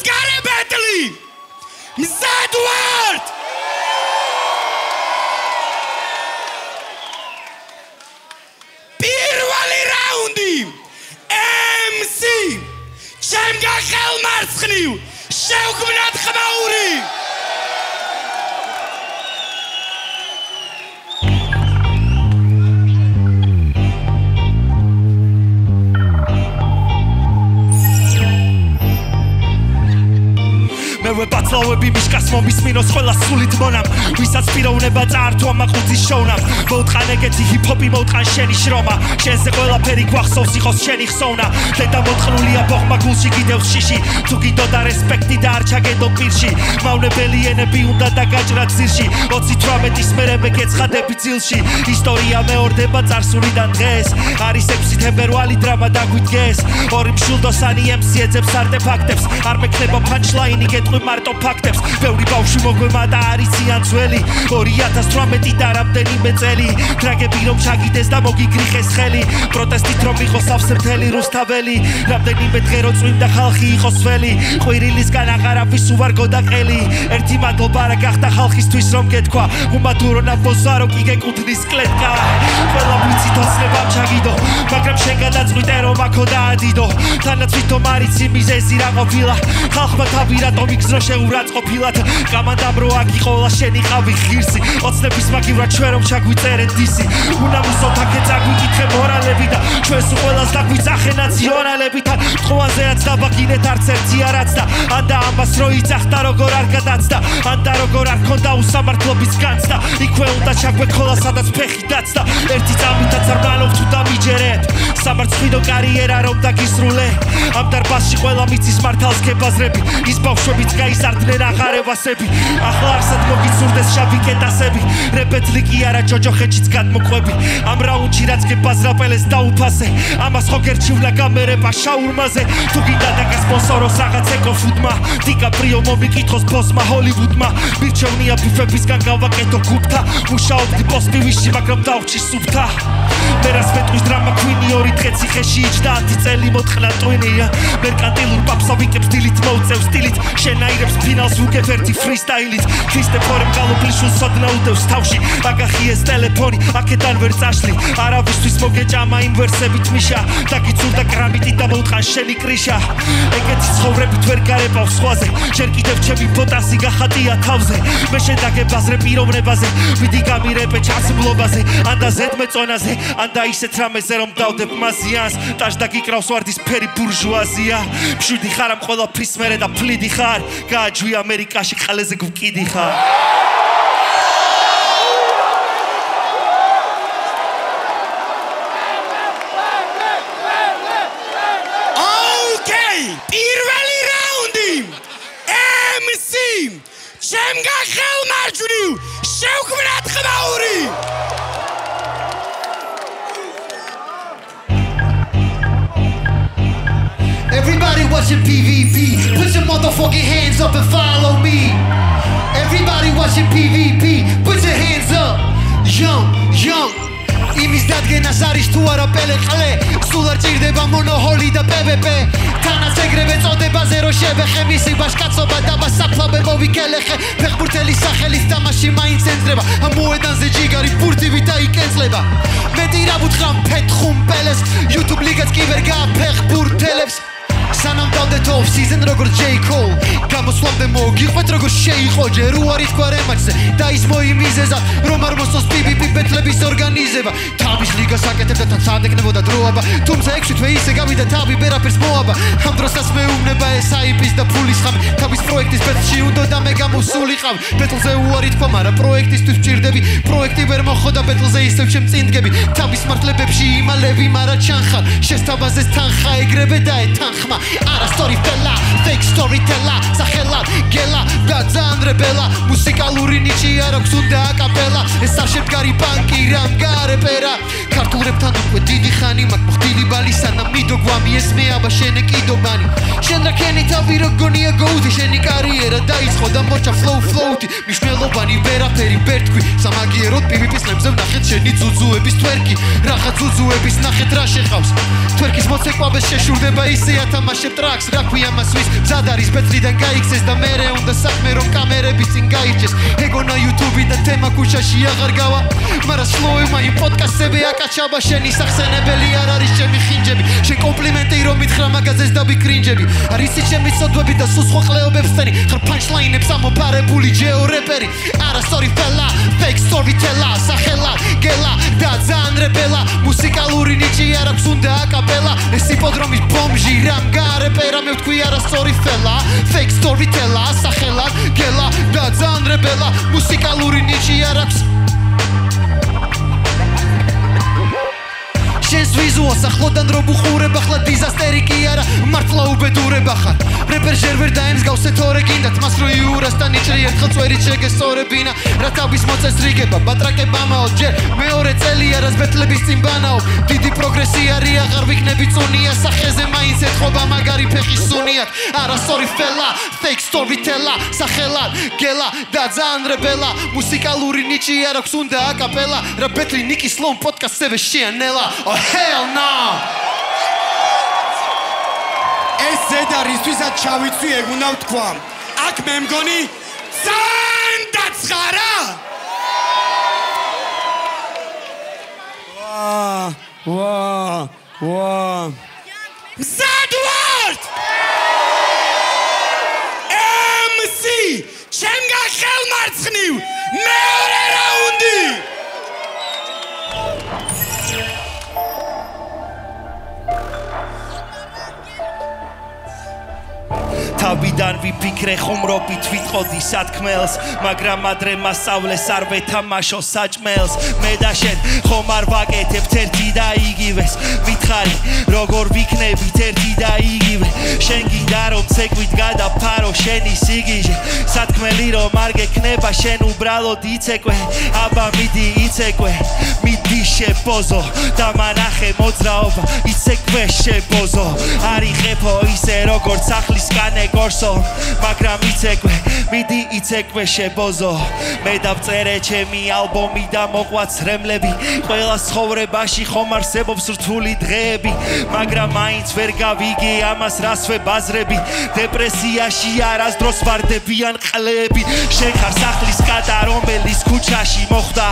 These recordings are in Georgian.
მსგარებეთლი მზად ვართ პირველი რაუნდი MC ჩემგან ხელმარცხნივ შევქმნათ ხმაური ვებაცლავები მიშკას მომისმინოს ყველა სულით მონამ ვისაც პიროვნება წაართვა მაყუძის შოვნამ მოუტყან ეგეთი ჰიპ-ჰოპი მოუტყან შენი შრომა შენზე ყველაფერი გვახსოვს იყოს შენი ხსოვნა დედა მოწყნულია ბოხმა გულში გიდევს შიში თუ გიდოდა რესპექტი და არ ჩაგედო პირში მავნებელი ენები უნდა დაგაჭრა ძირში 28-ის მერე მეკეცხადები ძილში ისტორია მეორდება წარსულიდან დღეს არის 6 თებერვალი დრამა დაგვიდგეს ორი მშულდოსანი MC ეძებს არტეფაქტებს არ მექნება punchline-ი გეტყვი მარტო ფაქტებს ბევრი ბავშვი მოგვემა და არიციან ძველი 2018 და რამდენიმე წელი ტრაგები რომ ჩაგიდეს და მოგიგრიხეს ხელი პროტესტით რომ იყოს ავსრთელი რუსთაველი რამდენიმე დღე რო წვიმდა ხალხი იყოს ველი ყვირილისგან აღარავის უვარგო და ყელი ერთი მადლობა რა გახდა ხალხისთვის რომ გეთქვა უმადურო ნაბოზარო კი გეკუთვნის კლეტკა ყველა ვიცით ოცნებამ ჩაგიდო მაგრამ შენგან დაწყვიტე რომ აქო დაადიდო თანაც ვითომ არიცი მიზეზი რა ყოფილა ხალხმა თავი რატომ იგზნო შეურაცხყოფილად გამანდამ რო აქ იყოლა შენი ყავი ღირსი ოცნების მაგივრად ჩვენ რომ ჩაგვიწერეთ დისი უნამუსოთ აქ წაგვიკითხე მორალები და ჩვენს ყველას დაგვიძახე ნაციონალები თან ტყვანზეაც დაბაგინეთ არც ერთი არაც და ანდა ამას რო იცახდა როგორ არ გადაცდა ანდა როგორ არ ქონდა უსამართლობის განცდა იქვე უნდა ჩაგვექოლა სადაც ფეხი დაცდა ერთი წამითაც არ მალობ თუ დამიჯერებ სამარცხვინო კარიერა რომ დაგისრულე ამ დარბაზში ყველა მიცის მართალს ქებაზრები ის ბავშვებიც გაიზარდნენ აღარებასები ახლა არსად მოგიცურდეს შავი კეტასები რეპეტლი კი არა ჯოჯოხეთშიც გადმოყვები ამ რაუნდში რაც გებაზრა პელეს დაუფასე ამას ხო გერჩივლა გამერება შაურმაზე თუ გინდა დაგასპონსოროს რაღაც ეკოფუდმა დიკაპრიო მომიკითხოს ბოსმა ჰოლივუდმა მირჩევნია ფიფებისგან გავაკეთო გუფთა მუშაობდი პოსტივიში მაგრამ დავჭი სუფთა მერას მეტყვის დრამა ქვინი ორი დღე ციხეში იჯდა 10 წელი მოტყნა ტვინია მერკანტილურ პაპსავიკებს დილით მოუწევს სტილით შენაირებს ფინალს უგებ ერთი ფრისტაილით ქრისტეფორემ გალობლიშვილს სოდნა უდევს თავში აგახიეს ტელეფონი აქედან ვერ წაშლი არავისთვის მოგეჭამა იმ ვერსებით მიშა დაგიცურდა კრამიტით და მოუტყან შენი კრიშა ეგეთი ცხოვრებით ვერ გარებავ სხვაზე ჯერ კიდევ ჩემი ფოტასი გახატია თავზე მე შენ დაგებაზრე პიროვნებაზე ვიდი გამირებე ჩასმლობაზე ანდა ზედმეწონაზე ანდა ისეთ რამეზე რომ დავდებ მაზიანს ტაშ დაგიკრავს ვარდის ფერი ბურჟუაზია მშვიდი ხარ ამ ყველაფრის მერე და ფლიდი ხარ გააჯვი ამერიკაში ყალეზე გვკიდი ხარ პირველი რაუნდი MC ჩემგან ხელმარჯვნივ შევქმნათ ხმაური Everybody watching PvP put your motherfucking hands up and follow me Everybody watching PvP put your hands up young იმის დადგენას არის თუ არა პელეყლე სულ არ ჭირდება მონოჰოლი და PvP თანაც ეგრევე წოდებაზე რო შევეხე მისი ბაშკაცობა დაბა საფლავე მოვიკელეხე ფეხბურთელის სახელის თამაში მაინც ენძრება ამ მოედანზე ჯიგარი ბურთივით აიკენწლება მეტი რა ვუთხრამ ფეთხუმ პელეს YouTube ლიგაც კი ვერ გააფეხბურთელებს სანამ დავდეთ off season როგორც J Cole გამოსვლამდე მოგიყვეთ როგორც შეიყო ჯერ უარი თქვა რემაჩზე და ის მოიმიზეზა რომ არ მოსწოს PvP ბეთლების ორგანიზება თავის ლიგას აკეთებდა თან სადეკნებოდა დროაბა თუმცა 6 თვე ისე გავიდა თავი ვერაფერს მოაბა ამ დროსაც მეუბნება ეს IP-ს და ფულის ხამი თავის პროექტის ბეთლში უნდა და მე გამოსულიყავ ბეთლზე უარი თქვა მაგრამ პროექტისთვის ვჭირდები პროექტი ვერ მოხდა ბეთლზე ისევ შემწინდგები თავის მართლებებში იმალები მაგრამ ჩანხარ შესთავაზეს თანხა ეგრევე დაეთანხმა არა storyteller fake storyteller სახელა გელა და ძანრებელა მუსიკალური ნიჭი არ აქვს უნდა აკაპელა ეს არ შემდგარი ბანკი რამ გარეპერა ქართულ რეპთან უკვე დიდი ხანი მაგ მოხდილი ბალი სანამ მიდო გვამი ესმე აბა შენე კიდობანი შენ რა ქენი თავი როგონია გოუთი შენი კარიერა დაიწყო და მოჩა flow-ი მნიშვნელობანი ვერაფერი ბერთქვი სამაგიეროდ PvP-ს ლებზე ვნახეთ შენი ძუძუების თვერკი რაღაც ძუძუების ნახეთ რა შეხავს თვერკის მოცეკვავეს შეშურდება ისე ათამაშებ ტრაქს რა ქვია მასვის მზად არის ბეწლიდან გაიქცეს და მერე უნდა საქმე რომ კამერები წინ გაიჭეს ეგონა YouTube და თემა ქუჩაში აღარ გავა მაგრამ სლოუმა იმ პოდკასტები აკაჩაბა შენი სახსენებელი არ არის ჩემი ხინჯები შენ კომპლიმენტი რომ მითხრა მაგაზეს დაბიკრინჯები არის ჩემი სოდვები და სულ სხვა ყლეობებს წენი ხარ პანჩლაინებს ამოფარებული ჯეო რეპერი არა story fella fake storyteller სახელა გელა და ძალიან რეპელა მუსიკალური ნიჭი არ აქვს უნდა აკაპელა ეს იპოდრომის ბომჟი რამ გარეპერა მე ვთქვი არა story fella fake storyteller სახელა გელა და ძალიან რეპელა მუსიკალური ნიჭი არ აქვს შენს ვიზუალს ახლოდან რო ბუხურებ ახლა დიზასტერი კი არა მართლა უბედურება ხარ რეპერ ჟერ ვერ დაემსგავსე თორე გინდათ მას რო იურას და ნიჭრი ერთხელ წვერით შეგესწორებინა რა თავის მოწესრიგება ბატრაკებამაო ჯერ მეორე წელია რას ბეთლების წინ ბანაო დიდი პროგრესი არის აღარ ვიქნები წუნია სახეზე მაინც ეთხოვა მაგარი ფეხი სუნიათ არა sorry fella fake storyteller სახელად გელა და ძალიან რეპელა მუსიკალური ნიჭი არ აქვს უნდა აკაპელა რა ბეთლი ნიკი სლოუ პოდკასტზე შეანელა hell no ეს ზედარის ვისაც ჩავიცვი ეგ უნდა ვთქვა აქ მე მგონი ძალიან დაცხარა ვა ზადვარდ MC ჩემგან ხელმარცხნივ მეორე რაუნდი თავიდან ვიფიქრე ხუმრობით ვიტყოდი სათქმელს მაგრამ ადრე მასწავლეს არ ვეთამაშო საჭმელს მე და შენ ხომ არ ვაკეთებთ ერთი და იგივეს მითხარი როგორ ვიქნებით ერთი და იგივე შენ გინდა რომ ცეკვით გადაფარო შენი სიგიჟე სათქმელი რომ არ გექნება შენ უბრალოდ იცეკვე აბა მიდი იცეკვე მიდი შეპოზო და მანახე მოძრაობა იცეკვე შეპოზო არიხეფო ისე როგორც ახლის კანე გორსო მაგრამ იცეკვე მიდი იცეკვე შებოზო მე დავწერე ჩემი ალბომი და მოყვაც რემლები ყველა ცხოვრებაში ხომ არსებობს რთული დღეები მაგრამ მაინც ვერ გავიგე ამას რას ვებაზრები დეპრესიაში არასდროს ვარდებიან ყლეები შენ ხარ სახლის კატა რომელიც ქუჩაში მოხვდა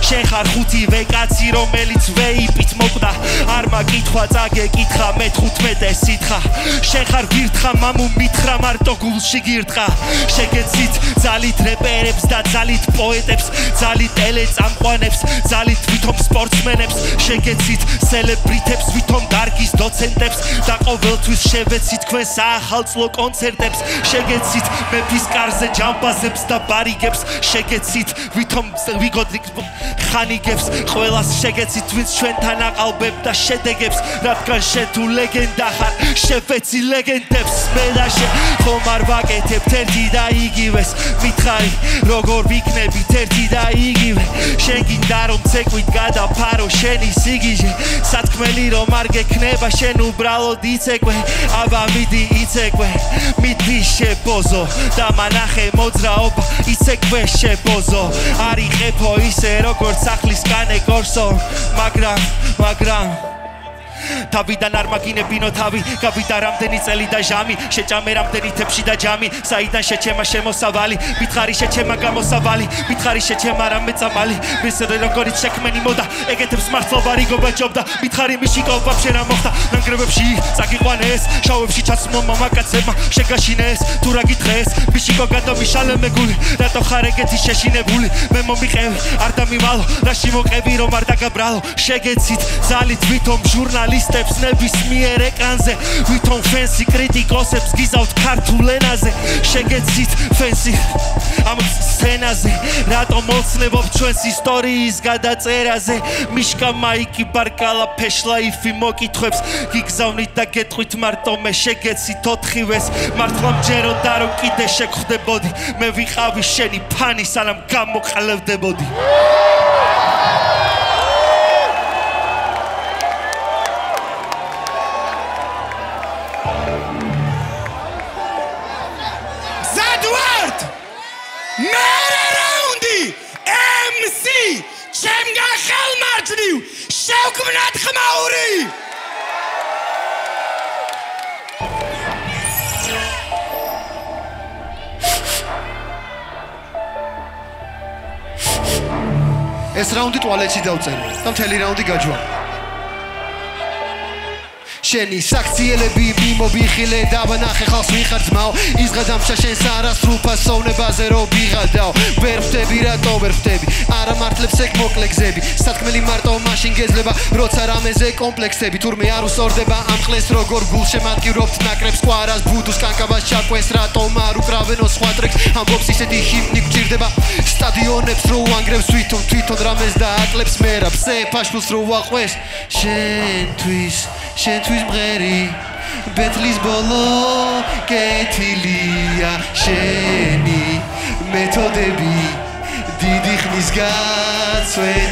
შენ ხარ ხუთივე კაცი რომელიც ვეიპით მოკვდა არ მაგითქვა წაგეკითხა მე 15 სითხა შენ ხარ ვირთხა მამუ მითხრა მარტო გულში გირთხა შეგეცით ძალით რეპერებს და ძალით პოეტებს ძალით ტელეწამყვანებს ძალით ვითომ სპორტსმენებს შეგეცით სელებრიტებს ვითომ დარგის დოცენტებს და ყოველთვის შევეცით თქვენ საახალწლო კონცერტებს შეგეცით მეფის კარზე ჯამბაზებს და ბარიგებს შეგეცით ვითომ ვიგოდი ხანიგებს ყველას შეგეცით ვინც ჩვენთან აყალბებ და შედეგებს რადგან შენ თუ ლეგენდა ხარ შევეცი ლეგენდებს მე და შენ ხომ არ ვაკეთებთ ერთი და იგივეს მითხარი როგორ ვიქნებით ერთი და იგივე შენ გინდა რომ ცეკვით გადაფარო შენი სიგიჟე სათქმელი რომ არ გექნება შენ უბრალოდ იცეკვე აბა მიდი იცეკვე მიდი შეპოზო და მანახე მოძრაობა იცეკვე შეპოზო არიხეფო ისე როგორც ახლის კანე გორსო მაგრამ თავიდან არ მაგინებინო თავი გავიდა რამდენი წელი და ჟამი შეჭამე რამდენი თებში და ჯამი საიდან შეჩემა შემოსავალი მითხარი შეჩემა გამოსავალი მითხარი შეჩემა რამე წამალი მისრე როგორიც შექმენი მოდა ეგეთებს მართლობა რიგობა ჯობდა მითხარი მიშიკობა შენა მოხდა ნანგრევებში წაგიყვანეს შავებში ჩაცმო მამაკაცებმა შეგაშინეს თუ რა გითხეს მიშიკო გადამიშალე მეგული რატო ხარ ეგეთი შეშინებული მე მომიყევი არ დამივალო რაში მოყევი რომ არ დაგაბრალო შეგეცით ძალით ვითომ ჟურნალისტებს ნებისმიერ ეკრანზე ვითომ ფენსი კრიტიკოსებს გიზავთ ქართულ ენაზე შეგეცით ფენსი ამ სცენაზე რატომ მოცნებობ ჩვენს ისტორიის გადაწერაზე მიშკა მაიკი ბარკალა ფეშლაიფი მოკითხვებს გიგზავნით და გეტყვით მარტო მე შეგეცით ოთხივეს მართლა მჯეროდა რომ კიდე შეგხვდებოდი მე ვიყავი შენი ფანი სანამ გამოყლევდებოდი შევქმნათ ხმაური ეს რაუნდი ტუალეტში დავწერე და მთელი რაუნდი გაჯვა შენი საქციელები მიმობიხილე დაბანახე ხალხს ვიხარ ძმაო იზღადამშა შენს არასრულ ფასოვნებაზე რო ვიღადაო ვერ ხვდები რატო ვერ ხვდები არა მართლებს ეგ მოკლე გზები სათქმელი მარტო მაშინ გეძლება როცა რამეზე კომპლექსები თურმე არ უსწორდება ამ ყლეს როგორ გულშემატკივრობთ ნაკრებს კვარას ბუდუს კანკავას ჩაკვეს რატომ არ უკრავენო სხვა ტრეკს ამბობს ისეთი ჰიმნი გჭირდება სტადიონებს რო უანგრევს თვითონ რამეს დააკლებს მერაბს ფაშულს რო უაყვეს შენთვის მღერი ბეთლის ბოლო კეთილია შენი მეთოდები დიდი ხნის გაცვეთილია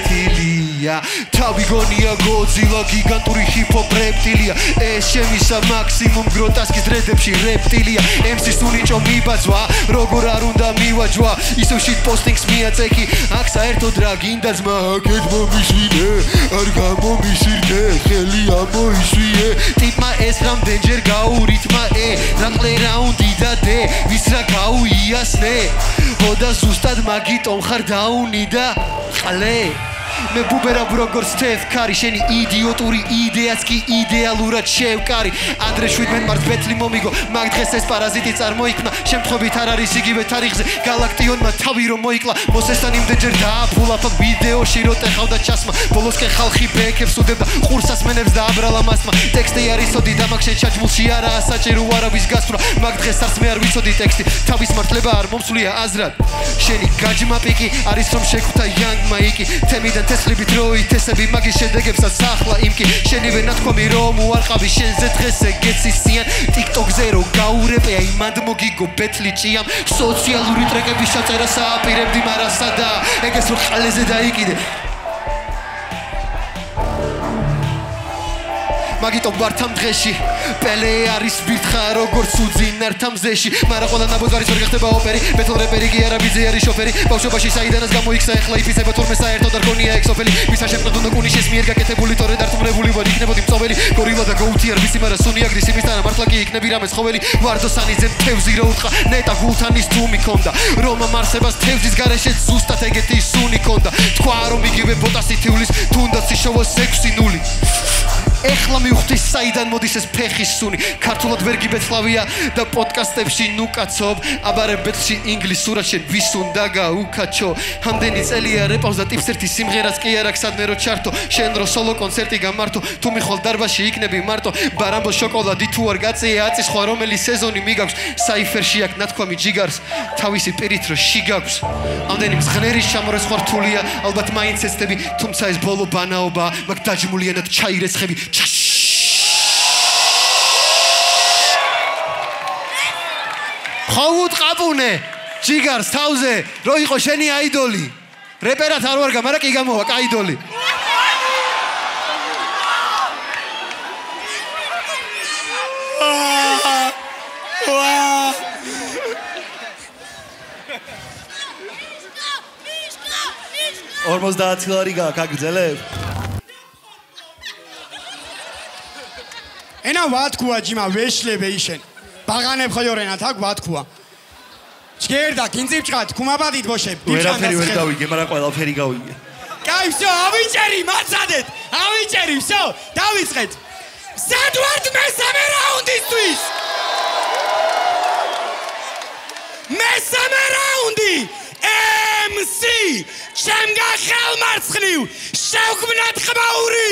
თავი გონია გოძილა გიგანტური ჰიპ-ჰოპ რეპტილია ეს შემისა მაქსიმუმ გროტასკის დრედებში რეპტილია MC-ს უნიჭო მიბაძვა როგორ არ უნდა მივაჯვა ისევ შიტ პოსტინგს მიაწექი აქ საერთოდ რა გინდა ძმა აქეთ მომისვინე არ გამომისვირდე ხელი ამოისვიე ტიპმა ეს რამდენჯერ გაურითმა რაყლე რაუნდი და დე ვის რა გაუიასნე ოდა ზუსტად მაგიტომ ხარ დაუნი და ყლე მე ბუბერაბ როგორც სტეფ კარი შენი იდიოტური იდეაც კი იდეალურად შევკარი ადრე 17 მარტს ბეთლი მომიგო მაგ დღეს ეს პარაზიტი წარმოიქმნა შემთხვევით არ არის იგივე თარიღზე გალაქტიონმა თავი რომ მოიკლა მოსესთან იმდენჯერ დააფულა ფაქ ვიდეოში რო ტეხავდა ჩასმა ბოლოსკენ ხალხი ბექებს უდევდა ყურსასმენებს და აბრალა მასმა ტექსტი არის ოდი და მაგ შენ ჩაჯმულში არაა საჭირო არავის გასწრა მაგ დღეს არც მე არ ვიცოდი ტექსტი თავის მართლება არ მომსვლია აზრად შენი გაჯმა პიკი არის რომ შეგვთა იანგმა იკი თემიდან თესლებით როითესები მაგის შედეგებსაც ახლა იმკი შენივე ნათქვამი რომ უარყავი შენზე დღესე გეცისიან TikTok-ზე რო გაურეპე აი მანდ მოგიგო ბეთლი ჭიამ სოციალური ტრეკების ჩაწერას ააპირებდი მაგრამ სადაა ეგ ეს რო ყალეზე დაიკიდე მაგიტომ ვართ ამ დღეში პელე არის ვირთხა როგორც უძინართ ამ მზეში მაგრამ ყველა ნაბოძარის ვერ გახდება ოპერი ბეთლ რეპერი კი არა ბიძე არის შოფერი ბავშვობაში საიდანაც გამოიქცა ეხლა იფიცება თურმე საერთოდ არ გონია ეგ სოფელი ვისა შეფრად უნდა კუნიშეს მიერ გაკეთებული თორე დარწმუნებული ვარ იქნებოდი მწოველი გორილა და გოუთი არ ვიცი მაგრამ სუნი აგდის იმისთან მართლა კი იქნები რამე ცხოველი ვარდოსანიძემ თევზი რო უთხრა ნეტა გულთანის თუმი ქონდა რომ ამ არსებას თევზის გარეშე ზუსტად ეგეთი სუნი ქონდა თქვა რომ იგივე ბოტასი თივლის თუნდაც იშოვოს 6-0 ეხლა მივხვდი საიდან მოდის ეს ფეხის სუნი ქართულად ვერ გიბეცლავია და პოდკასტებში ნუ კაცობ აბარე ბეთლში ინგლისურად შენ ვის უნდა გაუკაჩო ამდენი წელია რეპავს და ტიპს ერთი სიმღერაც კი არ აქვს სადმე რო ჩართო შენ რო სოლო კონცერტი გამართო თუ მიხვალ დარბაზში იქნები მარტო ბარამბო შოკოლადი თუ არ გაწია აწის ხო რომელი სეზონი მიგაქვს საიფერში აქ ნათქვამი ჯიგარს თავისი პირით რო შიგაქვს ამდენი მძღნერის ჩამორეს ხო რთულია ალბათ მაინც ეცდები თუმცა ეს ბოლო ბანაობა მაგ დაჯმულიანად ჩაირეცხები ხოუთ ყაპუნე ჯიგარს თავზე რო იყო შენი აიდოლი რეპერად არ ვარგა მაგრამ კი გამოვა კაიდოლი ორმოცდაათი ლარი გაქვს აგრძელებ ენა ვათქუა ჯიმა ვეშლებე იშენ ბაღანებ ხოიორენათ აქ ვათქუა ჩგერდა კინციფჭყათ ქუმაბადით ბოშებ ვერაფერი ვერ გავიგე მაგრამ ყველაფერი გავიგე კაი всё ავიჭერი მაცადეთ ავიჭერი всё დავიწყეთ სად ვართ მესამე რაუნდისთვის მესამე რაუნდი MC ჩემგან ხელმარცხნივ შევქმნათ ხმაური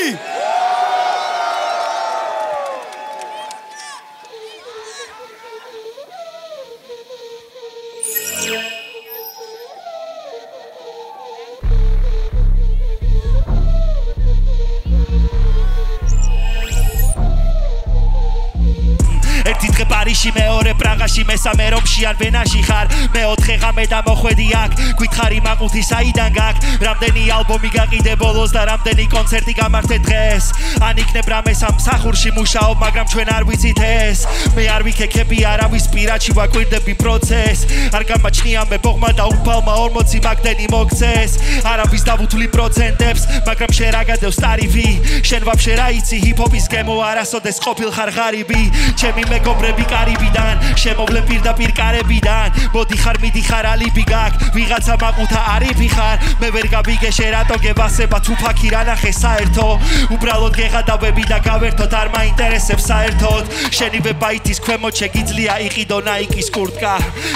ვენაში მეორე პრაღაში მესამე რომში ან ვენაში ხარ მეოთხე ღამე და მოხვედი აქ გითხარი მაყუთი საიდან გაკ რამდენი ალბომი გაყიდე ბოლოს და რამდენი კონცერტი გამართე დღეს ან იქნებ რამე სამსახურში მუშაობ მაგრამ ჩვენ არ ვიცით ეს მე არ ვიქექები არავის პირადში ვაკვირდები პროცესს არ გამაჩნია მე ბოღმა და უფალმა 40 მაგდენი მოგცეს არავის დავუთვლი პროცენტებს მაგრამ შენ რა გადევს ტარიფი შენ ვაფშე რა იცი ჰიპ-ჰოპის გემო არასოდეს ყოფილ ხარ ღარიბი ჩემი მეგობრები კარიბიდან შემოვლენ პირდაპირ კარებიდან მოდიხარ მიდიხარ ალიბი გაკ ვიღაცა მაყუთა არიფი ხარ მე ვერ გავიგე შენ რატო გევასება თუ ფაქი რა ნახე საერთო უბრალოდ გეღადავები და გავერთოთ არ მაინტერესებს საერთოდ შენივე ბაითის ქვემოთ შეგიძლია იყიდო ნაიკის კურტკა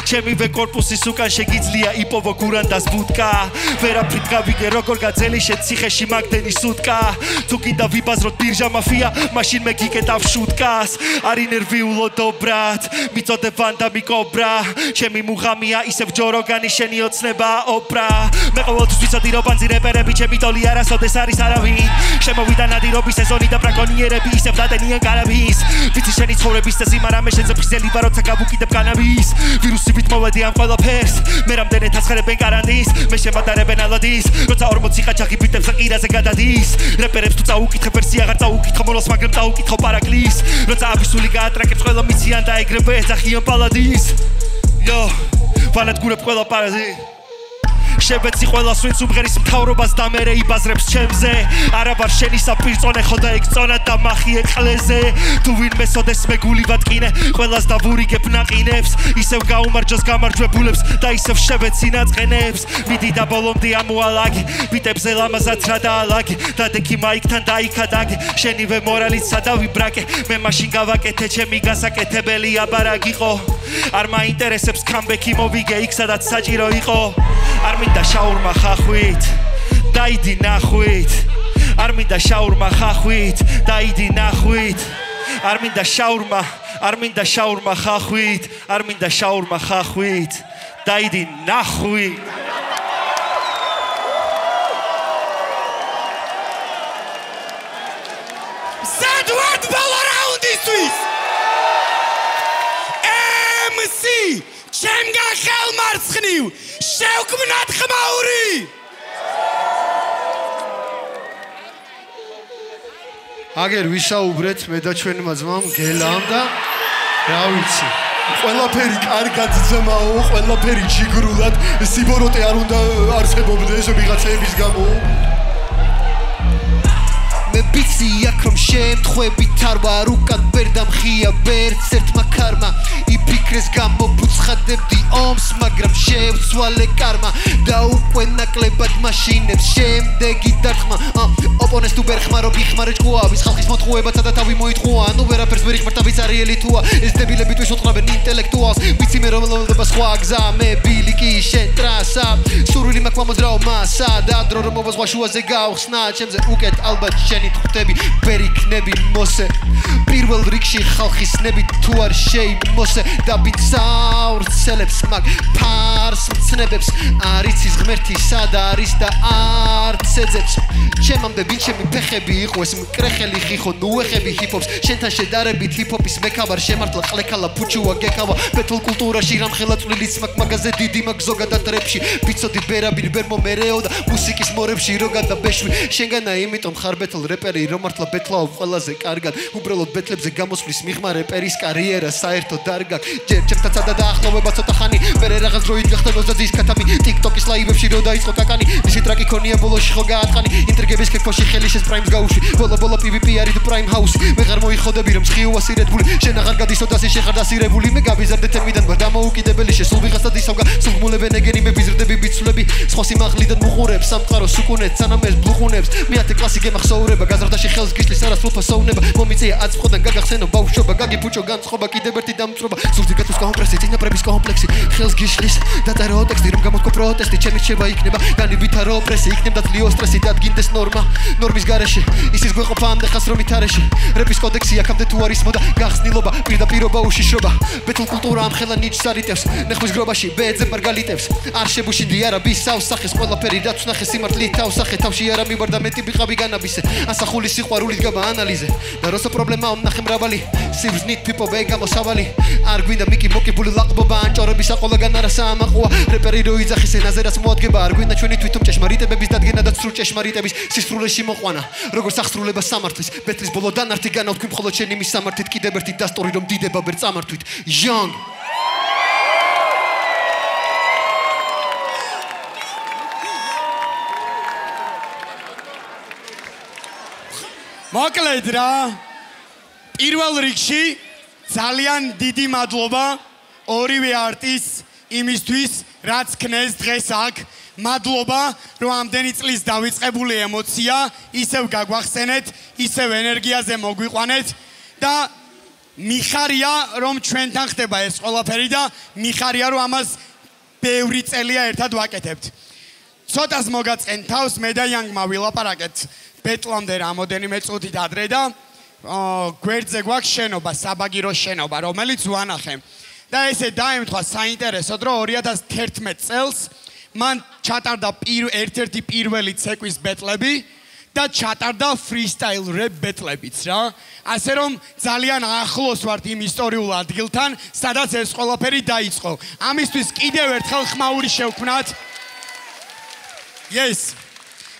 ჩემივე კორპუსის უკან შეგიძლია იპოვო გურანდას ბუტკა ვერაფრით გავიგე როგორ გაძელი შენ ციხეში მაგდენი სუტკა თუ კიდე ვიბაზროთ ბირჟა მაფია მაშინ მე გიკეტავ შუტკას არ ინერვიულო dobrად მიწოდე ვანდამი კობრა ჩემი მუღამია ისევ ჯოროგანი შენი ოცნება ოპრა მე ყოველთვის ვიცოდი რომ ბანძი რეპერები ჩემი ტოლი არასოდეს არის არავინ შემოვიდა ნადირობის სეზონი და ბრაკონიერები ისევ დადენიან კარაბის ვიცი შენი ცხოვრების წესი მაგრამ მე შენზე ფხიზელი ვარ როცა გავუკიდებ კანაბის ვირუსივით მოვედი ამ ყველაფერს მე რამდენად ასხერებენ კარანტინს მე შემატარებენ ალადის როცა 40 ყაჩაღი ბიტებს ყირაზე გადადის რეპერებს თუ წაუკითხე ვერსია აღარ წაუკითხო მონოს მაგრამ წაუკითხო პარაკლის როცა აბისული გაატრაკებს ყველა მიციან და ეგრევე ეძახიან პალადის Yo, ვანადგურებ ყველა პარაზი შევეცი ყველას ვინც უმღერის მთავრობას და მერე იბაზრებს ჩემზე არა ვარ შენი საპირწონე ხო და ეგწონა და მახი ეყლეზე თუ ვინმე სოდეს მეგული ვატკინე ყველას და ვურიგებ ნაყინებს ისევ გაუმარჯოს გამარჯვებულებს და ისევ შევეცი ნაწყენებს მიდი და ბოლომდე ამოალაგი ბიტებზე ლამაზად რა დაალაგი დადექი მაიკთან დაიქადაგი შენივე მორალით სადავი ბრაკე მე მაშინ გავაკეთე ჩემი გასაკეთებელი აბარაგიყო არ მაინტერესებს კამბექი მოვიგე იქ სადაც საჭირო იყო არ მინდა შაურმა ხახვით დაიდი ნახვით არ მინდა შაურმა ხახვით დაიდი ნახვით არ მინდა შაურმა ხახვით არ მინდა შაურმა ხახვით დაიდი ნახვით სადვარდ ბოლო რაუნდისთვის MC ჩემგან ხელმარცხნივ შევქმნათ ხმაური აგერ ვისაუბრეთ მე და ჩვენმა ძმამ გელამ და რა ვიცი ყველაფერი კარგად ძმაო ყველაფერი ჯიგრულად სიბოროტე არ უნდა არსებობდეს ვიღაცების გამო მე ბიცი აქ რომ შემთხვევით არ ვარ უკან ვერ დამხია ვერც ერთმა ქარმა იფიქრეს გამოფუცხადებდი ომს მაგრამ შევცვალე კარმა და უკვე ნაკლებად მაშინებს შემდეგი დარტყმა ოპონენტს თუ ვერ ხმარო ვიხმარე ჭკუავის ხალხის მოთხოვებათა და თავი მოიტყუა ანუ ვერაფერს ვერ იხმართ თავის არიელი თუა ეს დებილები თუ ისოწყნაბენ ინტელექტუალს ვიცი მე რომ ლოლობა სხვა გზა მე ბილიკი შენ ტრასა სურვილი მაქვს მომძრაო მასა და დრო რომ მოვაზღვა შუაზე გავხსნა ჩემზე უკეთ ალბათ შენი ხვდები ვერ იქნები მოსე პირველ რიგში ხალხის ნები თუ არ შეიმოსე და ბიცავრცელებს მაგ ფარს მცნებებს არიცის ღმერთი სად არის და არც ეძებს ჩემამდე ვინჩემი ფეხები იყო ეს მკრეხელი ხიხო ნუეხები ჰიპ-ჰოპს შენთან შედარებით ჰიპ-ჰოპის მეკავარ შემართლა ყლექალა ფუჩუა გეკავა ბეთლ კულტურაში რამხელა წვლილიც მაგ მაგაზე დიდი მაგ ზოგადად რეპში ვიცოდი ბერაბინ ვერ მომერეო და მუსიკის მორებში რო გადაბეშვი შენგანა იმიტომ ხარ ბეთლ რეპერი რომ მართლა ბეთლაო ყველაზე კარგად უბრალოდ ბეთლებზე გამოსვლის მიღმა რეპერის კარიერა საერთოდ დარგა ჯერ ჩემთან სადა დაახლოვება ცოტა ხანი მერე რაღაც დროით გახდა ნოზაძის ქათამი TikTok-ის ლაივებში რო დაიწყო კაკანი მისი ტრაკი ქონია ბოლოში ხო გაატყანი ინტრიგების კეფოში ხელი შეს პრაიმს გაუში ბოლა PvP არის თუ პრაიმ ჰაუსი მე ხარ მოიხოდები რომ მსხიოა სირებული შენ აღარ გადისო და შენ ხარ დასირებული მე გავიზარდე თემიდან ვარ დამოუკიდებელი შესულ ვიღაცად ისავგა სულგმულებენ ეგენი მე ვიზრდები ბიცვლები სხვა სიმაღლიდან მუყურებს სამყაროს უკუნეთ სანამ ეს ბლუხუნებს მეათე კლასი გემახსოვრება გაზრდაში ხელს გიშლის არასრულ ფასოვნება მომიწია აწმყოდან გაგახსენო ბავშვობა გაგიფუჭო განწყობა კიდევ ერთი დამწრობა სულზე გაწუს კომპრესი წინაპრების კომპლექსი ხელს გიშლის დატარო ტექსტი რომ გამოთქო პროტესტი ჩემი რჩება იქნება განივითარო პრესი იქნება თლიო სტრესი დადგინდეს ნორმა ნორმის გარეშე ისის გვეყოფა ამდე ხას რომ ითარეში რეპის კოდექსი აქამდე თუ არის მოდა გახსნილობა პირდაპირობა უშიშრობა ბეთლ კულტურა ამ ხელა ნიჩს არიტევს ნეხვის გრობაში ბეძებ მარგალიტევს არ შებუშინდი არაბის ავსახეს ყველაფერი რაც ნახე სიმართლით თავსახე თავში არა მივარდა მეტი ვიყავი განაბისე ასახული სიყვარულით გაბა ანალიზე და როსო პრობლემაა ნახე მრავალი სიბზნით ფიპობე გამოსავალი არ გვინდა მიკი მოკებული ლაყბობა ან ჭორები საყოლაგან არა საამაყოა რეპერი რო იძახის ენაზე რაც მოადგება არ გვინდა ჩვენი თვითონ ჭეშმარიტებების დადგენა და სრულ ჭეშმარიტების სისრულეში მოყვანა როგორც აღსრულება სამართლის ბეთლის ბოლო დანართი განავთქვი მხოლოდ შენი მის სამართით კიდევ ერთი დასტური რომ დიდება ვერ წამართვით young მოკლედ რა პირველ რიგში ძალიან დიდი მადლობა ორივე არტისტს იმისთვის რაც ქნეს დღეს აქ მადლობა რომ ამდენი წლის დავიწყებული ემოცია ისევ გაგვახსენეთ ისევ ენერგიაზე მოგვიყვანეთ და მიხარია რომ ჩვენთან ხდება ეს ყველაფერი და მიხარია რომ ამას ბევრი წელია ერთად ვაკეთებთ ცოტას მოგაწყენ თავს მე და იანგმა ვილაპარაკეთ ბეტლამდე რამოდენიმე წუთით ადრე და გვერდზე გვაქვს შენობა, საბაგირო შენობა, რომელიც ვანახე. და ესე დაემთხვა საინტერესოდ, რომ 2011 წელს მან ჩატარდა ერთ-ერთი პირველი ცეკვის ბეტლები და ჩატარდა freestyle rap ბეტლებიც რა. ასე რომ ძალიან ახლოს ვართ იმ ისტორიულ ადგილთან, სადაც ეს ყველაფერი დაიწყო. ამისთვის კიდევ ერთხელ ხმაური შევქმნათ. Yes.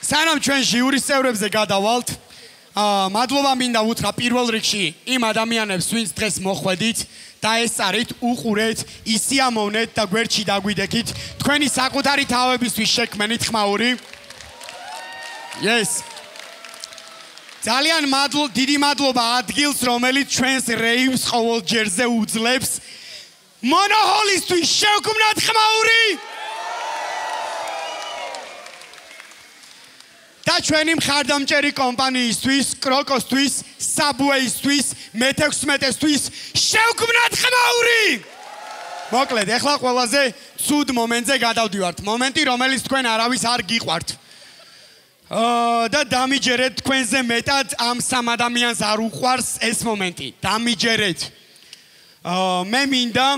სანამ ჩვენ ჟიურის წევრებზე გადავალთ, მადლობა მინდა უთხრა პირველ რიგში იმ ადამიანებს, ვინც დღეს მოხვედით და ესწარით, უყურეთ, ისიამოვნეთ და გვერდში დაგვიდექით. თქვენი საკუთარი თავებისთვის შექმენით ხმაური. Yes. ძალიან დიდი მადლობა ადგილს, რომელიც ჩვენს რეივს ყოველ ჯერზე უძლებს. მონოჰოლისთვის შევქმნათ ხმაური. და ჩვენი მხარდამჭერი კომპანიისთვის, კროკოსთვის, საბუეისთვის, მე-16-ისთვის შევქმნათ ხმაური! მოკლედ, ეხლა ყველაზე ცუდ მომენტზე გადავდივართ. მომენტი, რომელიც თქვენ არავის არ გიყვართ. და დამიჯერეთ თქვენზე მეტად ამ სამ ადამიანს არ უყვარს ეს მომენტი. დამიჯერეთ. მე მინდა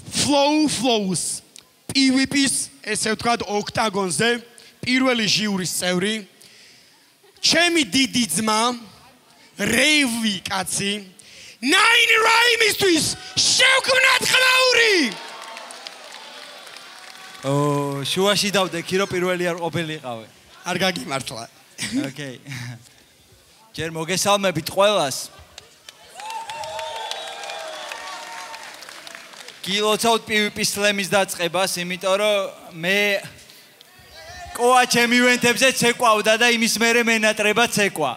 Flows PvP-ს, ესე ვთქვათ, ოქტაგონზე პირველი ჟიურის წევრი, ჩემი დიდი ძმა, რეივი კაცი, 9 Rhymes-ისთვის შევქმნათ ხმაური! შუაში დავდექი, რომ პირველი არ ყოფილი ყავე. არ გაგიმართლა. Okay. ჯერ მოგესალმებით ყველას. გილოცავთ PvP Slam-ის დაწყებას, იმიტომ რომ მე კოა ჩემი ივენთებზე ცეკვავდა და იმის მერე მენატრება ცეკვა.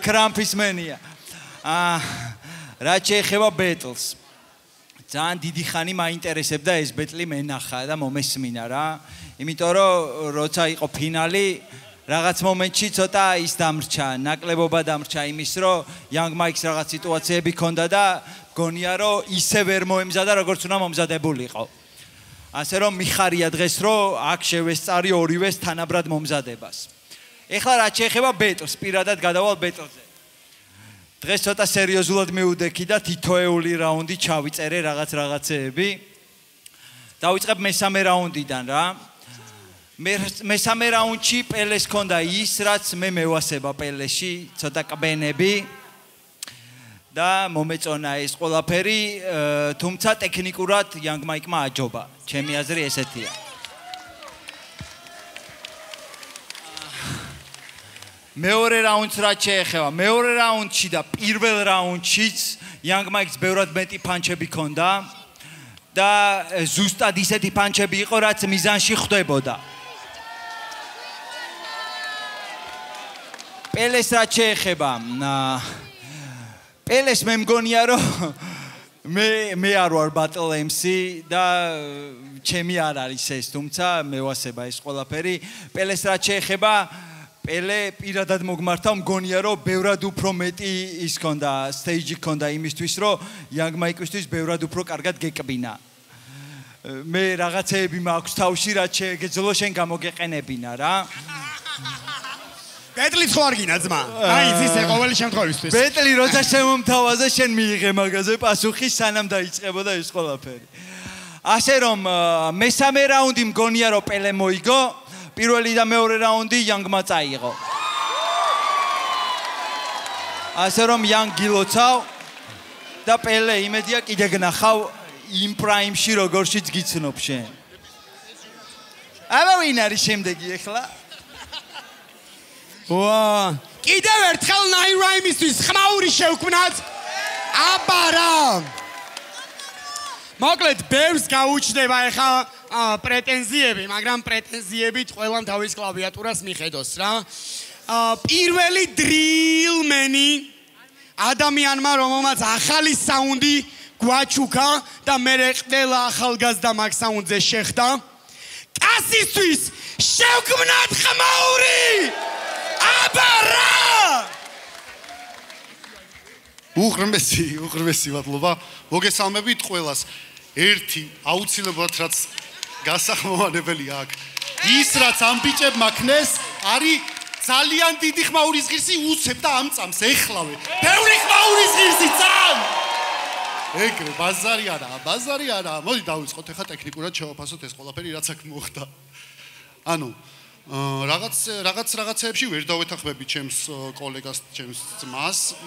კრამფის მენია. რა შეეხება ბეტლს. ძალიან დიდი ხანი მაინტერესებდა ეს ბეტლი მენახა და მომესმინა რა. იმიტომ რომ როცა იყო ფინალი, რაღაც მომენტში ცოტა ის დამრჩა, ნაკლებობა დამრჩა იმის, რომ Young Mike-ს რაღაც სიტუაციები ჰქონდა და მგონია რომ ისე ვერ მოემზადა, როგორც უნდა მომზადებულიყო. ასე რომ მიხარია დღეს რომ აქ შევესწარი ორივეს თანაბრად მომზადებას. ეხლა რაც შეეხება ბეტლს, პირადად გადავალ ბეტლზე. დღეს ცოტა სერიოზულად მივუდექი და თითოეული რაუნდი ჩავიწერე რაღაცეები. დავიწყებ მესამე რაუნდიდან რა. მესამე რაუნდში პელეს ჰქონდა ის, რაც მე მევასება პელეში, ცოტა კბენები. და მომეწონა ეს ყველაფერი, თუმცა ტექნიკურად Young Mike-მა აჯობა. ჩემი აზრი ესეთია. მეორე რაუნდს რაც შეეხება, მეორე რაუნდში და პირველ რაუნდშიც Young Mike-ს ბევრად მეტი პანჩები ჰქონდა და ზუსტად ისეთი პანჩები იყო, რაც მიზანში ხვდებოდა. პელეს რაც შეეხება, პელეს მე მგონია რომ მე არ ვარ battle MC და ჩემი არ არის ეს, თუმცა მევასება ეს ყველაფერი. პელეს რაც შეეხება, პელე პირადად მოგმართა, მგონია რომ ბევრად უფრო მეტი ის ჰქონდა, stage ჰქონდა იმისთვის, რომ Young Mike-ისთვის ბევრად უფრო კარგად გეკბინა. მე რაღაცეები მაქვს თავში, რაც შეგეძლო შენ გამოგეყენებინა რა. ბეტლი ხო არ გინა ძმა? აი ისე ყოველი შემთხვევისთვის. ბეტლი როცა შემომთავაზე შენ მიიღე მაგაზე პასუხი, სანამ დაიწყებოდა ეს ყველაფერი. ასე რომ მესამე რაუნდი მგონია რომ პელე მოიგო, პირველი და მეორე რაუნდი Young-მა წაიღო. ასე რომ Young გილოცავ და პელე იმედია კიდე გნახავ იმ პრაიმში როგორშიც გიცნობ შენ. აბა ვინ არის შემდეგი ახლა? ვა, კიდევ ერთხელ Nine Rhymes-თვის ხმაური შევქმნათ. აბა რა. მოკლედ ბევრს გაუჩნდება ახლა პრეტენზიები, მაგრამ პრეტენზიებით ყველამ თავის კლავიატურას მიხედოს რა. პირველი დრილმენი ადამიანმა რომელმაც ახალი საუნდი გვაჩუქა და მე ყველა ახალგაზრდა მაგ საუნდზე შეხვდა. კასისთვის შევქმნათ ხმაური! აბა რა! უღრმესი მადლობა. მოგესალმებით ყველას. ერთი აუცილებლად რაც გასახმოვანებელი აქვს. ის რაც ამ ბიჭებმა ქნეს, არის ძალიან დიდი ხმაურის ღირსი უცებ და ამწამს ეხლავე. ბევრი ხმაურის ღირსი წამ! ეგრე ბაზარი არა. მოდი დავიწყოთ ახლა ტექნიკურად შევაფასოთ ეს ყველაფერი რაც აქ მოხდა. ანუ რაღაცეებში ვერ დავეთანხმები ჩემს კოლეგას, ჩემს ძმას.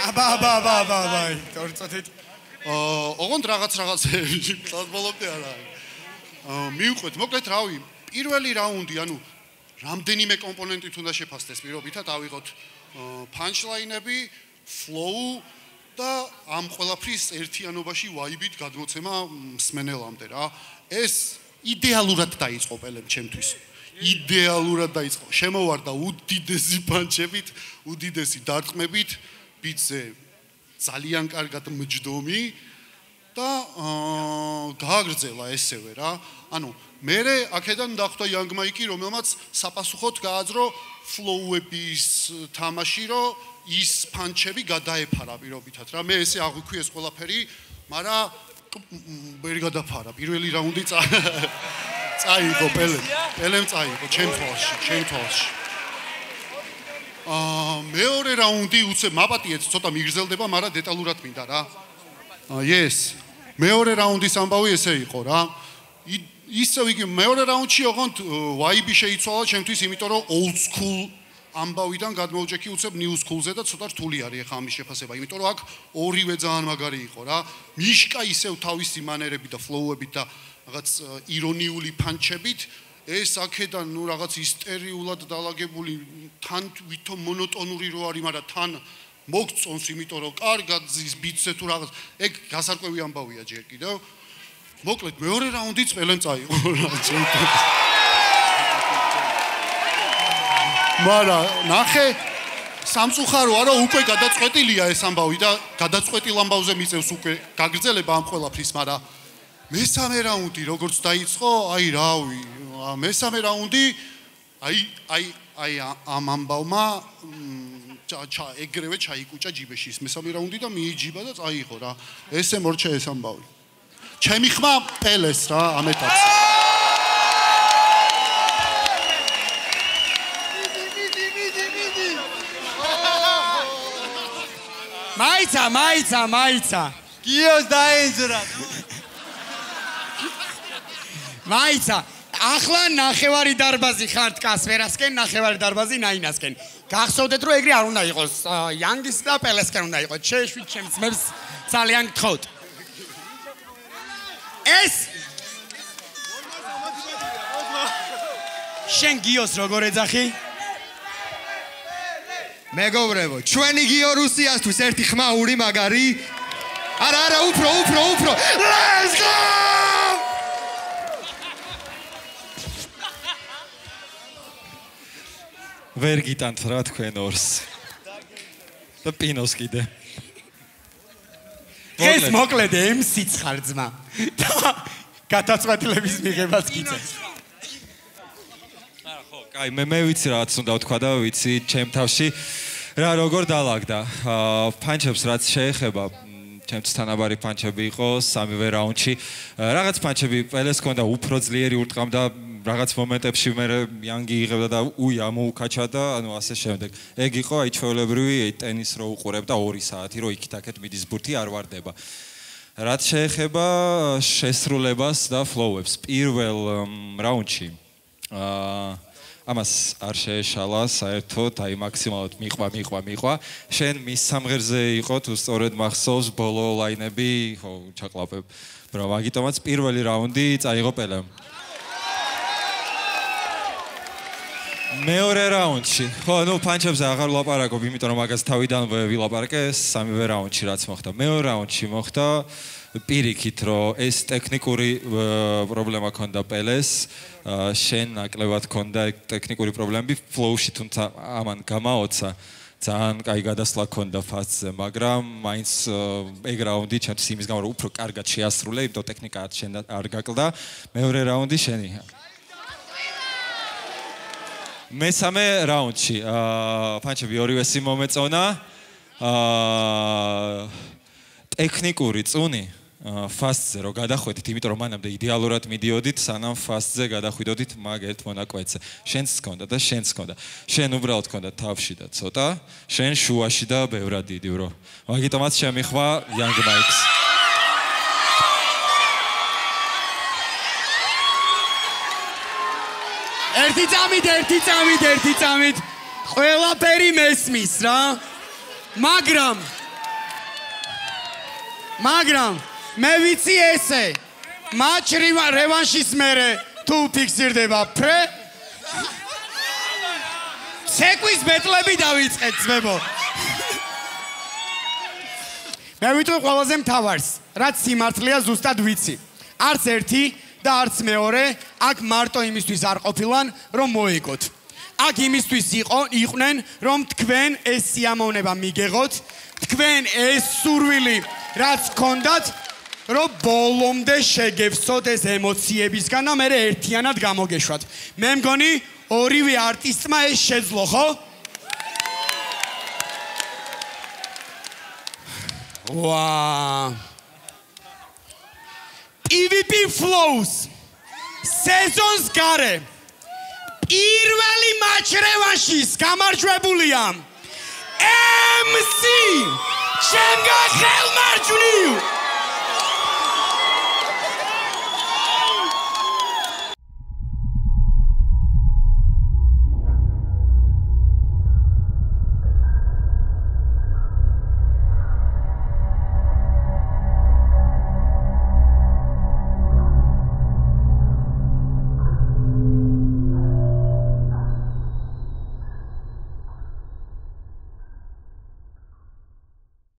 აბა, თორწოდეთ. ოღონდ რაღაცეებში ბოლომდე არა. მივყვეთ, მოკლედ რავი, პირველი რაუნდი, ანუ რამდენიმე კომპონენტით უნდა შეფასდეს პირობითად, ავიღოთ punchline-ები, flow და ამ ყველაფრის ერთიანობაში ვაიბით გადმოცემა მსმენელამდე რა. ეს იდეალურად დაიწყო პელემ ჩემთვის. იდეალურად დაიწყო. შემოვარდა უდიდესი პანჩებით, უდიდესი დარტყმებით, ბიტზე ძალიან კარგად მჯდომი და გააგრძელა ესევე რა. ანუ მე აქედან დახვდა Young Mike, რომელმაც საპასუხოდ გააძრო flow-ების თამაში, რომ ის პანჩები გადაეფარა პირობითად რა. მე ესე აღვიქვი ეს ყველაფერი, მაგრამ ვერ გადაფარა. პირველი რაუნდი წაიღო პელემ წაიღო ჩემ თვალში. მეორე რაუნდი უცებ მაპატიეთ ცოტა მიგრძელდება, მაგრამ დეტალურად მინდა რა. yes. მეორე რაუნდის ამბავი ესე იყო რა. ისე იგი მეორე რაუნდში ოღონდ ვაიბი შეიცვალა ჩემთვის, იმიტომ რომ old school ამბავიდან გადმოვჭექი უცებ new school-ზე და ცოტა რთული არის ახლა ამის შეფასება, იმიტომ რომ აქ ორივე ძალიან მაგარი იყო რა. მიშკა ისევ თავისი მანერებით და flow-ებით და რაღაც ირონიული პანჩებით, ეს აქედან ნუ რაღაც ისტერიულად დალაგებული, თან ვითომ მონოტონური რო არის, მაგრამ თან მოგწონს, იმიტომ რომ კარგად ზის ბიტზე თუ რაღაც, ეგ გასარკვევი ამბავია ჯერ კიდევ. მოკლედ მეორე რაუნდიც პელემ წაიღო რა ჩემთვის. მაგრამ ნახე სამწუხაროა რომ უკვე გადაწყვეტილია ეს ამბავი და გადაწყვეტილ ამბავზე მიწევს უკვე გაგრძელება ამ ყველაფრის, მაგრამ მესამე რაუნდი როგორც დაიწყო, აი რავი, მესამე რაუნდი აი ამ ამბავმა ეგრევე ჩაიკუჭა ჯიბეში ის მესამე რაუნდი და მიიჯიბა და წაიღო რა. ესე მორჩა ეს ამბავი. ჩემი ხმა პელეს რა ამ ეტაპზე. მაიცა. გიოს დაენძრა. მაიცა. ახლა ნახევარი დარბაზი ხართ კასპერასკენ, ნახევარი დარბაზი ნაინასკენ. გახსოვდეთ რომ ეგრე არ უნდა იყოს Young-ის და პელესკენ უნდა იყოს. შეშვით ჩემს ძმებს ძალიან გთხოვთ. ეს შენ გიოს როგორ ეძახი? მეგობრებო, ჩვენი გიო რუსიასთვის ერთი ხმაური მაგარი. არა, უფრო. Let's go! ვერ გიტანთ რა თქვენ ორს. და პინოს კიდე. ეს მოკლედ MC-ც ხარ ძმა. და გადაწყვეტილების მიღებას გიწევს. ხო, კაი, მე ვიცი რაც უნდა ვთქვა და ვიცი ჩემ თავში რა როგორ დაალაგდა. პანჩებს რაც შეეხება, ჩემთვის თანაბარი პანჩები იყო სამივე რაუნდში. რაღაც პანჩები ყველას ჰქონდა უფრო ძლიერი ურტყამ და რაღაც მომენტებში მე Young-ი იღებდა და ამოუკაჩა და ანუ ასე შემდეგ. ეგ იყო აი ჩვეულებრივი ტენის რო უყურებ და 2 საათი რო იქით-აქეთ მიდის ბურთი არ ვარდება. რაც შეეხება შესრულებას და flow-ებს, პირველ რაუნდში ამას არ შეეშალა საერთოდ, აი მაქსიმალურად მიყვა. შენ მის სამღერზე იყო თუ სწორედ მახსოვს ბოლო ლაინები, ხო, ჩაკლაპებ. ბრავო, მაგიტომაც პირველი რაუნდი წაიღო პელემ. მეორე რაუნდში. ხო, ნუ პანჩებზე აღარ ვლაპარაკობ, იმიტომ რომ მაგას თავიდანვე ვილაპარაკე სამივე რაუნდში რაც მოხდა. მეორე რაუნდში მოხდა პირიქით, რომ ეს ტექნიკური პრობლემა ქონდა პელეს, შენ ნაკლებად ქონდა ტექნიკური პრობლემები ფლოუში, თუმცა ამან გამაოცა. ძალიან კაი გადასვლა ქონდა ფასზე, მაგრამ მაინც ეგ რაუნდი ჩემთვის იმის გამო რომ უფრო კარგად შეასრულე, იმიტომ ტექნიკაც შენ არ გაკლდა. მეორე რაუნდი შენია. მესამე რაუნდში პანჩები ორივესი მომეწონა. ტექნიკური წუნი ფასზე რო გადახვედით, იმიტომ რომ მანამდე იდეალურად მიდიოდით, სანამ ფასზე გადახვიდოდით მაგ ერთ მონაკვეთზე. შენც გქონდა და შენც გქონდა. შენ უბრალოდ გქონდა თავში და ცოტა, შენ შუაში და ბევრად დიდი ბრო. მაგიტომაც შემიხვა Young Mikes. ერთი წამით. ყველაფერი მესმის რა. მაგრამ მე ვიცი ესე. მატჩ რევანშის მერე თუ ფიქსირდება ფრე. ცეკვის ბეტლები დავიწყეთ ძმებო. მე ვიტყვი ყველაზე მთავარს, რაც სიმართლეა ზუსტად ვიცი. არც ერთი და არც მეორე აქ მარტო იმისთვის არ ყოფილან, რომ მოიგოთ. აქ იმისთვის იყვნენ, რომ თქვენ ეს სიამოვნება მიგეღოთ, თქვენ ეს სურვილი, რაც გქონდათ, რომ ბოლომდე შეგეվსოთ ეს ემოციებისგან და მე ერთიანად გამოგეშვათ. მე მგონი ორივე არტისტმა ეს შეძლო, ხო? ვა! PvP Flows სეზონს გარე პირველი მატჩ რევანშის გამარჯვებულია MC ჩემგან ხელმარჯვნივ